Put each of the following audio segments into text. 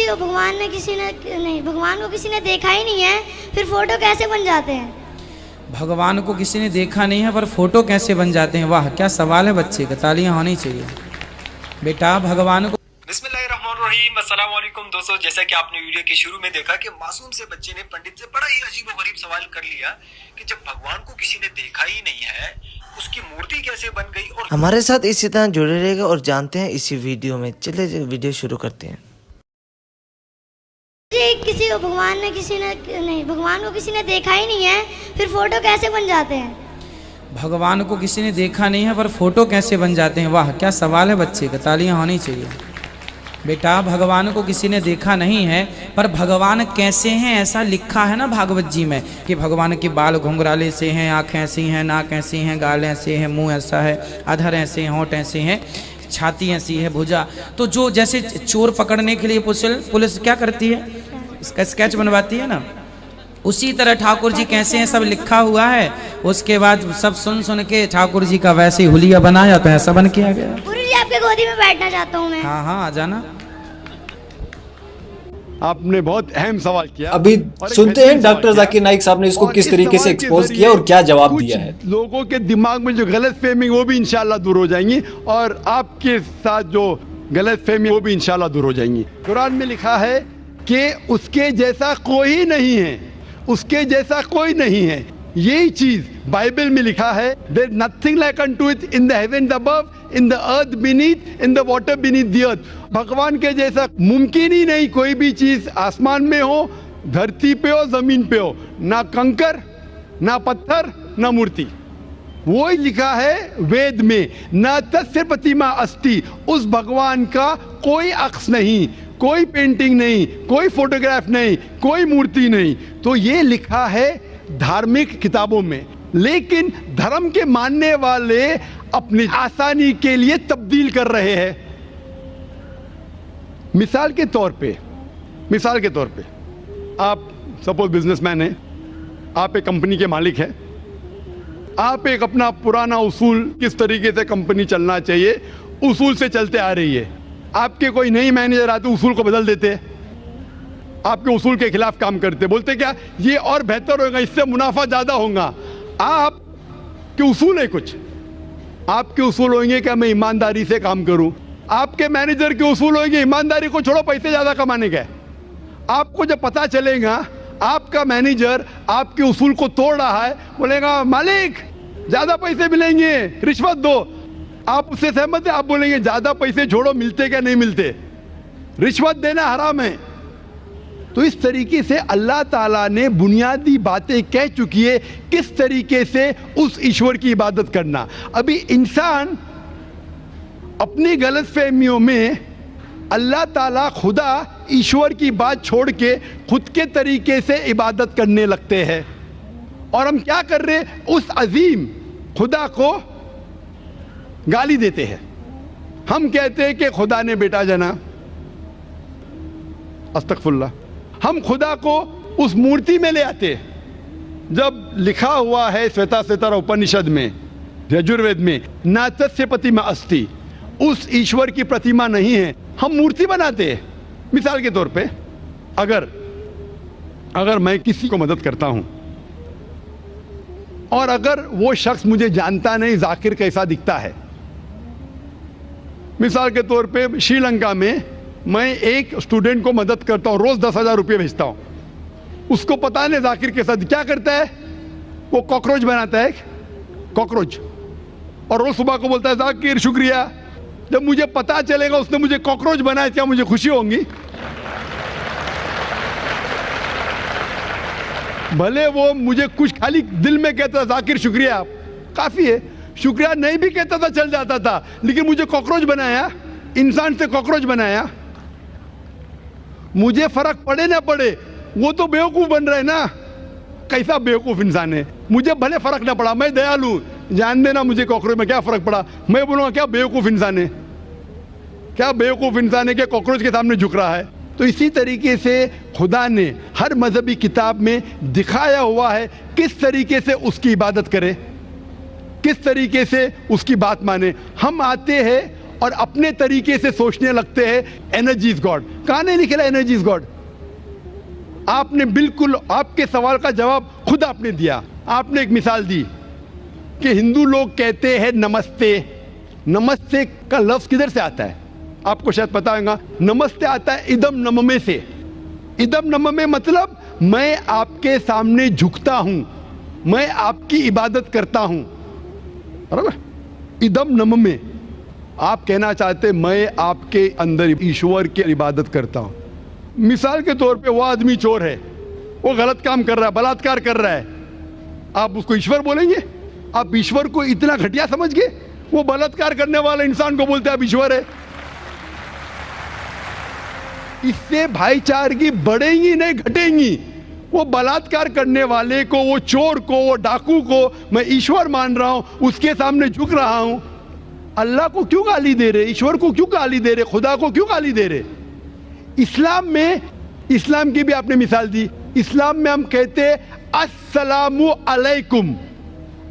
किसी को भगवान को किसी ने देखा ही नहीं है, फिर फोटो कैसे बन जाते हैं? भगवान को किसी ने देखा नहीं है पर फोटो कैसे बन जाते हैं? वाह क्या सवाल है बच्चे का, तालियां होनी चाहिए बेटा। भगवान को बिस्मिल्लाहिर्रहमानिर्रहीम, अस्सलाम वालेकुम दोस्तों। जैसा कि आपने वीडियो के शुरू में देखा कि मासूम से बच्चे ने पंडित से बड़ा ही अजीब व गरीब सवाल कर लिया कि जब भगवान को किसी ने देखा ही नहीं है, उसकी मूर्ति कैसे बन गई? और हमारे साथ इसी तरह जुड़े रहेगा और जानते हैं इसी वीडियो में। चलिए वीडियो शुरू करते हैं। किसी को भगवान को किसी ने देखा ही नहीं है, फिर फोटो कैसे बन जाते हैं? भगवान को किसी ने देखा नहीं है पर फोटो कैसे बन जाते हैं? वाह क्या सवाल है बच्चे का, तालियां होनी चाहिए बेटा। भगवान को किसी ने देखा नहीं है पर भगवान कैसे हैं ऐसा लिखा है ना भागवत जी में कि भगवान के बाल घुंघराले से हैं, आँखें ऐसी हैं, नाक ऐसी हैं, गाल ऐसे हैं, मुंह ऐसा है, अधर ऐसे हैं, होंठ ऐसे हैं, छाती ऐसी है, भुजा। तो जो जैसे चोर पकड़ने के लिए पुलिस क्या करती है, इसका स्केच बनवाती है ना, उसी तरह ठाकुर जी कैसे हैं सब लिखा हुआ है। उसके बाद सब सुन के ठाकुर जी का वैसे ही हुलिया बनाया तो ऐसा बन किया गया। गुरु जी आपके गोदी में बैठना चाहता हूँ मैं। हाँ हाँ आ जाना। आपने बहुत अहम सवाल किया। अभी सुनते हैं डॉक्टर जाकिर नाइक साहब ने इसको किस तरीके से एक्सपोज किया और क्या जवाब दिया है। लोगों के दिमाग में जो गलत फहमी वो भी इंशाल्लाह दूर हो जाएंगी और आपके साथ जो गलत फहमी वो भी इंशाल्लाह दूर हो जाएंगी। कुरान में लिखा है कि उसके जैसा कोई नहीं है, उसके जैसा कोई नहीं है। यही चीज बाइबल में लिखा है, there nothing like unto it in the heavens above, in the earth beneath, in the water beneath the earth. भगवान के जैसा मुमकिन ही नहीं कोई भी चीज आसमान में हो, धरती पे हो, जमीन पे हो, ना कंकर, ना पत्थर, ना मूर्ति। वो ही लिखा है वेद में, ना तस्य प्रतिमा अस्ति, उस भगवान का कोई अक्स नहीं, कोई पेंटिंग नहीं, कोई फोटोग्राफ नहीं, कोई मूर्ति नहीं। तो ये लिखा है धार्मिक किताबों में, लेकिन धर्म के मानने वाले अपनी आसानी के लिए तब्दील कर रहे हैं। मिसाल के तौर पे आप सपोज बिजनेसमैन हैं, आप एक कंपनी के मालिक हैं, आप एक अपना पुराना उसूल किस तरीके से कंपनी चलना चाहिए उसूल से चलते आ रही है। आपके कोई नई मैनेजर आते उसूल को बदल देते, आपके उसूल के खिलाफ काम करते, बोलते क्या ये और बेहतर होगा, इससे मुनाफा ज्यादा होगा। आपके उसूल है कुछ, आपके उसूल होंगे कि मैं ईमानदारी से काम करूं, आपके मैनेजर के उसूल होंगे ईमानदारी को छोड़ो पैसे ज्यादा कमाने के। आपको जब पता चलेगा आपका मैनेजर आपके उसूल को तोड़ रहा है, बोलेगा मालिक ज्यादा पैसे मिलेंगे, रिश्वत दो। आप उससे सहमत है? आप बोलेंगे ज्यादा पैसे छोड़ो, मिलते क्या नहीं मिलते, रिश्वत देना हराम है। तो इस तरीके से अल्लाह ताला ने बुनियादी बातें कह चुकी है किस तरीके से उस ईश्वर की इबादत करना। अभी इंसान अपनी गलतफहमियों में अल्लाह ताला खुदा ईश्वर की बात छोड़ के खुद के तरीके से इबादत करने लगते हैं। और हम क्या कर रहे, उस अजीम खुदा को गाली देते हैं। हम कहते हैं कि खुदा ने बेटा जना, अस्तगफुरुल्लाह। हम खुदा को उस मूर्ति में ले आते हैं। जब लिखा हुआ है श्वेताश्वेतर उपनिषद में, यजुर्वेद में, ना तस्य प्रतिमा अस्ति, उस ईश्वर की प्रतिमा नहीं है, हम मूर्ति बनाते हैं। मिसाल के तौर पे अगर मैं किसी को मदद करता हूं और अगर वो शख्स मुझे जानता नहीं जाकिर कैसा दिखता है, मिसाल के तौर पे श्रीलंका में मैं एक स्टूडेंट को मदद करता हूं, रोज 10,000 रुपये भेजता हूं, उसको पता नहीं जाकिर के साथ क्या करता है, वो कॉकरोच बनाता है, कॉकरोच, और रोज सुबह को बोलता है जाकिर शुक्रिया। जब मुझे पता चलेगा उसने मुझे कॉकरोच बनाया, क्या मुझे खुशी होगी? भले वो मुझे कुछ खाली दिल में कहता जाकिर शुक्रिया, काफी है, शुक्रिया नहीं भी कहता था चल जाता था, लेकिन मुझे कॉकरोच बनाया, इंसान से कॉकरोच बनाया। मुझे फर्क पड़े ना पड़े, वो तो बेवकूफ बन रहा है ना, कैसा बेवकूफ इंसान है। मुझे भले फर्क ना पड़ा, मैं दयालु, जान देना मुझे कॉकरोच में क्या फर्क पड़ा, मैं बोलूंगा क्या बेवकूफ इंसान है, क्या बेवकूफ इंसान है कि कॉकरोच के सामने झुक रहा है। तो इसी तरीके से खुदा ने हर मजहबी किताब में दिखाया हुआ है किस तरीके से उसकी इबादत करें, किस तरीके से उसकी बात माने। हम आते हैं और अपने तरीके से सोचने लगते हैं एनर्जी इज गॉड। कहाँ नहीं लिखेला एनर्जी इज गॉड? आपने बिल्कुल आपके सवाल का जवाब खुद आपने दिया। आपने एक मिसाल दी कि हिंदू लोग कहते हैं नमस्ते। नमस्ते का लफ्ज किधर से आता है आपको शायद पता होगा। नमस्ते आता है इदम नममे से। इदम नममे मतलब मैं आपके सामने झुकता हूं, मैं आपकी इबादत करता हूं, बराबर। इदम नममे आप कहना चाहते मैं आपके अंदर ईश्वर की इबादत करता हूं। मिसाल के तौर पे वो आदमी चोर है, वो गलत काम कर रहा है, बलात्कार कर रहा है, आप उसको ईश्वर बोलेंगे? आप ईश्वर को इतना घटिया समझ गए? वो बलात्कार करने वाले इंसान को बोलते हैं आप ईश्वर है। इससे भाईचारगी बढ़ेगी नहीं घटेगी। वो बलात्कार करने वाले को, वो चोर को, वो डाकू को मैं ईश्वर मान रहा हूं, उसके सामने झुक रहा हूं। अल्लाह को क्यों गाली दे रहे? ईश्वर को क्यों गाली दे रहे? खुदा को क्यों गाली दे रहे? इस्लाम में, इस्लाम की भी आपने मिसाल दी, इस्लाम में हम कहते अस्सलामु अलैकुम।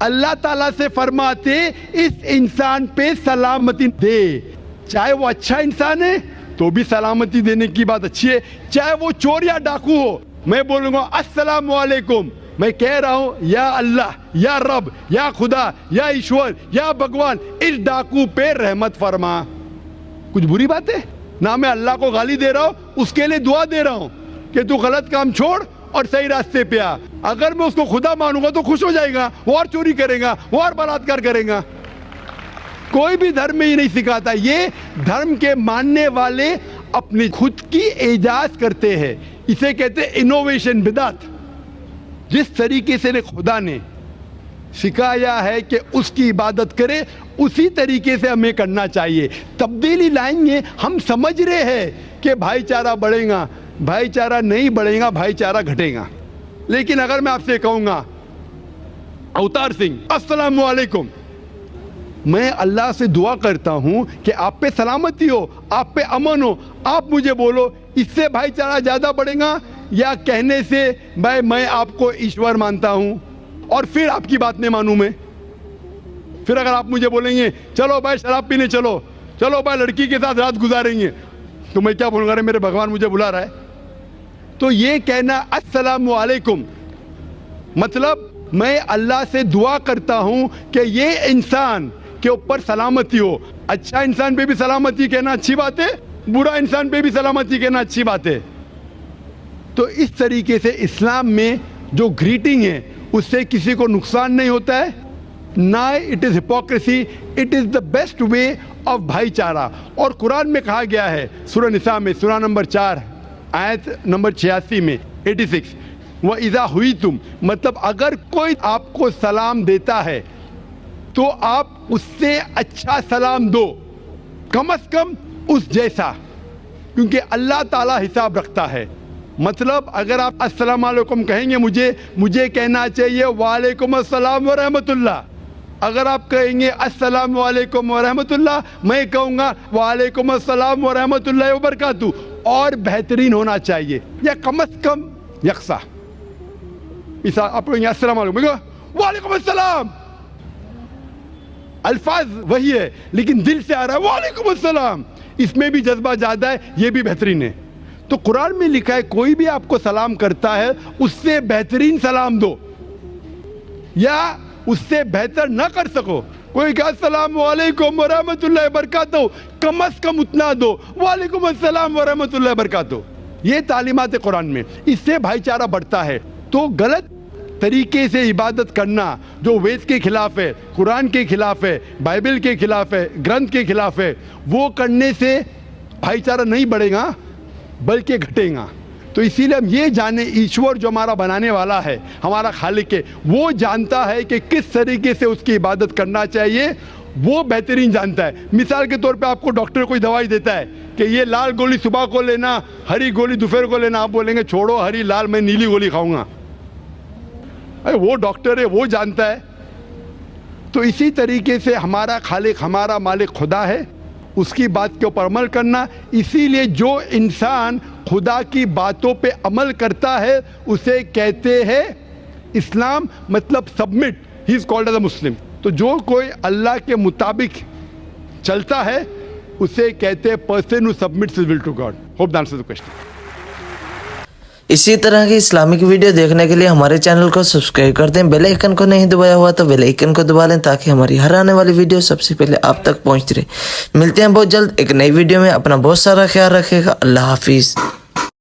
अल्लाह ताला से फरमाते इस इंसान पे सलामती दे। चाहे वो अच्छा इंसान है तो भी सलामती देने की बात अच्छी है, चाहे वो चोर या डाकू हो। मैं बोलूंगा अस्सलामु अलैकुम, मैं कह रहा हूं या अल्लाह, या रब, या खुदा, या ईश्वर, या भगवान इस डाकू पे रहमत फरमा। कुछ बुरी बात है ना? मैं अल्लाह को गाली दे रहा हूं, उसके लिए दुआ दे रहा हूं कि तू गलत काम छोड़ और सही रास्ते पे आ। अगर मैं उसको खुदा मानूंगा तो खुश हो जाएगा, वो और चोरी करेगा, वो और बलात्कार करेगा। कोई भी धर्म में ये नहीं सिखाता। ये धर्म के मानने वाले अपनी खुद की इजाज़त करते हैं, इसे कहते हैं इनोवेशन, बिदात। जिस तरीके से खुदा ने सिखाया है कि उसकी इबादत करे, उसी तरीके से हमें करना चाहिए। तब्दीली लाएंगे। हम समझ रहे हैं कि भाईचारा बढ़ेगा, भाईचारा नहीं बढ़ेगा, भाईचारा घटेगा। लेकिन अगर मैं आपसे कहूंगा अवतार सिंह अस्सलामु अलैकुम, मैं अल्लाह से दुआ करता हूं कि आप पे सलामती हो, आप पे अमन हो, आप मुझे बोलो, इससे भाईचारा ज्यादा बढ़ेगा या कहने से भाई मैं आपको ईश्वर मानता हूं और फिर आपकी बात नहीं मानूं मैं? फिर अगर आप मुझे बोलेंगे चलो भाई शराब पीने चलो, चलो भाई लड़की के साथ रात गुजारेंगे, तो मैं क्या बोलूंगा? अरे मेरे भगवान मुझे बुला रहा है। तो ये कहना अस्सलामु अलैकुम मतलब मैं अल्लाह से दुआ करता हूं कि ये इंसान के ऊपर सलामती हो। अच्छा इंसान पे भी सलामती कहना अच्छी बात है, बुरा इंसान पे भी सलामती कहना अच्छी बात है। तो इस तरीके से इस्लाम में जो ग्रीटिंग है उससे किसी को नुकसान नहीं होता है, ना it is hypocrisy, it is the best way of भाईचारा। और कुरान में कहा गया है सूरह निसा में, सूरह नंबर 4 आयत नंबर 86 में 86, वह इज़ा हुई तुम मतलब अगर कोई आपको सलाम देता है तो आप उससे अच्छा सलाम दो, कम से कम उस जैसा, क्योंकि अल्लाह ताला हिसाब रखता है। मतलब अगर आप अस्सलाम वालेकुम कहेंगे, मुझे कहना चाहिए वालेकुम अस्सलाम व रहमतुल्लाह। अगर आप कहेंगे अस्सलाम वालेकुम व रहमतुल्लाह, मैं कहूँगा वालेकुम अस्सलाम व रहमतुल्लाह व बरकातहू, और बेहतरीन होना चाहिए या कम से कम यकसा। इस आप कहेंगे अस्सलाम वालेकुम, वालेकुम अस्सलाम, अल्फाज वही है लेकिन दिल से आ रहा है वालेकुम अस्सलाम, इसमें भी जज्बा ज्यादा है, ये भी बेहतरीन है। तो कुरान में लिखा है कोई भी आपको सलाम करता है उससे बेहतरीन सलाम दो, या उससे बेहतर ना कर सको, कोई कहा अस्सलाम वालेकुम व रहमतुल्लाहि व बरकातहू, कम से कम उतना दो, वालेकुम अस्सलाम व रहमतुल्लाहि व बरकातहू। ये तालीमात है कुरान में, इससे भाईचारा बढ़ता है। तो गलत तरीके से इबादत करना जो वेद के खिलाफ है, कुरान के खिलाफ है, बाइबल के खिलाफ है, ग्रंथ के खिलाफ है, वो करने से भाईचारा नहीं बढ़ेगा बल्कि घटेगा। तो इसीलिए हम ये जाने ईश्वर जो हमारा बनाने वाला है, हमारा खालिक है, वो जानता है कि किस तरीके से उसकी इबादत करना चाहिए, वो बेहतरीन जानता है। मिसाल के तौर पे आपको डॉक्टर कोई दवाई देता है कि ये लाल गोली सुबह को लेना, हरी गोली दोपहर को लेना, आप बोलेंगे छोड़ो हरी लाल, मैं नीली गोली खाऊंगा। अरे वो डॉक्टर है, वो जानता है। तो इसी तरीके से हमारा खालिक, हमारा मालिक खुदा है, उसकी बात के ऊपर अमल करना। इसीलिए जो इंसान खुदा की बातों पे अमल करता है उसे कहते हैं इस्लाम, मतलब submit, he is called as a Muslim. तो जो कोई अल्लाह के मुताबिक चलता है उसे कहते हैं person who submits his will to God. Hope that answers the question. इसी तरह की इस्लामिक वीडियो देखने के लिए हमारे चैनल को सब्सक्राइब कर दें। बेल आइकन को नहीं दबाया हुआ तो बेल आइकन को दबा लें ताकि हमारी हर आने वाली वीडियो सबसे पहले आप तक पहुंचती रहे। मिलते हैं बहुत जल्द एक नई वीडियो में। अपना बहुत सारा ख्याल रखिएगा। अल्लाह हाफिज़।